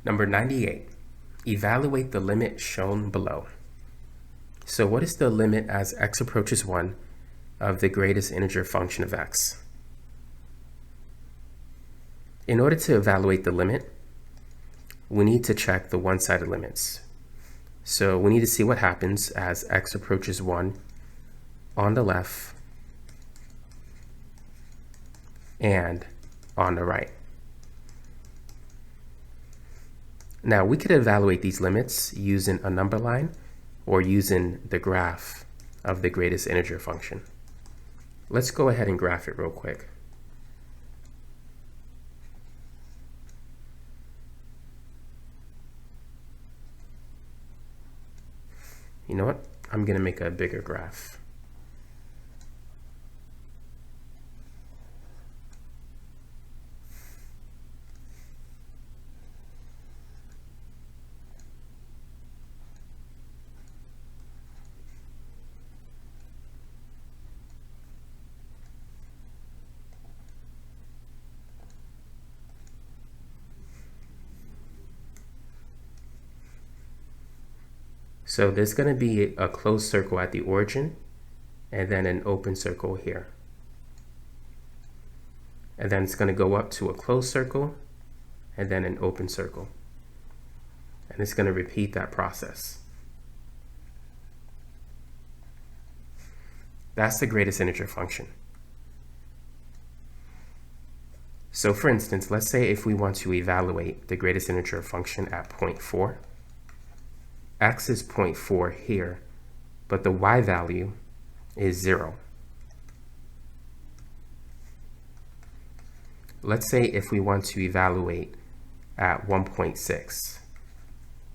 Number 98, evaluate the limit shown below. So what is the limit as x approaches 1 of the greatest integer function of x? In order to evaluate the limit, we need to check the one-sided limits. So we need to see what happens as x approaches 1 on the left and on the right. Now we could evaluate these limits using a number line or using the graph of the greatest integer function. Let's go ahead and graph it real quick. You know what? I'm going to make a bigger graph. So there's going to be a closed circle at the origin and then an open circle here. And then it's going to go up to a closed circle and then an open circle. And it's going to repeat that process. That's the greatest integer function. So for instance, let's say if we want to evaluate the greatest integer function at 0.4, x is 0.4 here, but the y value is 0. Let's say if we want to evaluate at 1.6.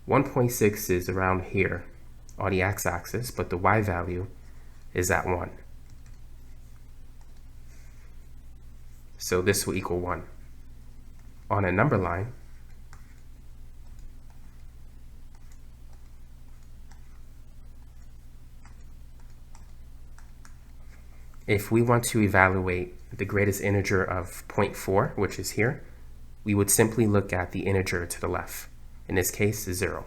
1.6 is around here on the x-axis, but the y value is at 1. So this will equal 1. On a number line, if we want to evaluate the greatest integer of 0.4, which is here, we would simply look at the integer to the left. In this case, 0.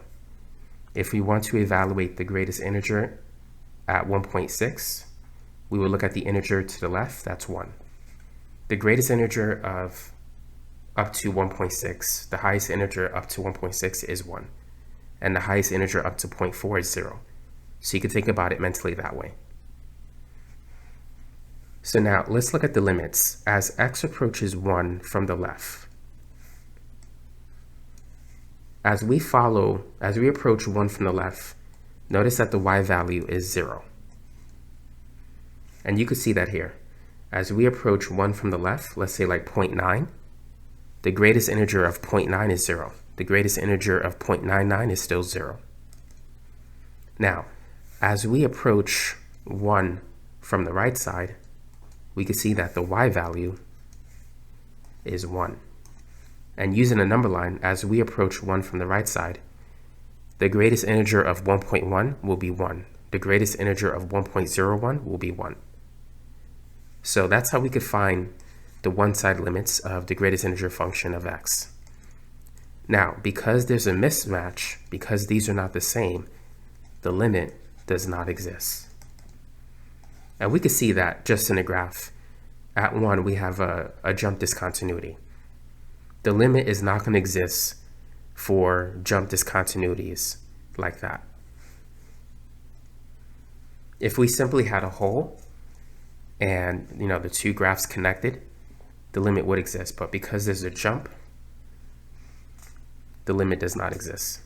If we want to evaluate the greatest integer at 1.6, we will look at the integer to the left, that's 1. The greatest integer of up to 1.6, the highest integer up to 1.6 is 1. And the highest integer up to 0.4 is 0. So you can think about it mentally that way. So now let's look at the limits as x approaches 1 from the left. As we approach 1 from the left, notice that the y value is 0. And you can see that here. As we approach 1 from the left, let's say like 0.9, the greatest integer of 0.9 is 0. The greatest integer of 0.99 is still 0. Now, as we approach 1 from the right side, we can see that the y value is 1. And using a number line, as we approach 1 from the right side, the greatest integer of 1.1 will be 1. The greatest integer of 1.01 will be 1. So that's how we could find the one-side limits of the greatest integer function of x. Now, because there's a mismatch, because these are not the same, the limit does not exist. And we can see that just in the graph. At 1, we have a jump discontinuity. The limit is not going to exist for jump discontinuities like that. If we simply had a hole and the two graphs connected, the limit would exist. But because there's a jump, the limit does not exist.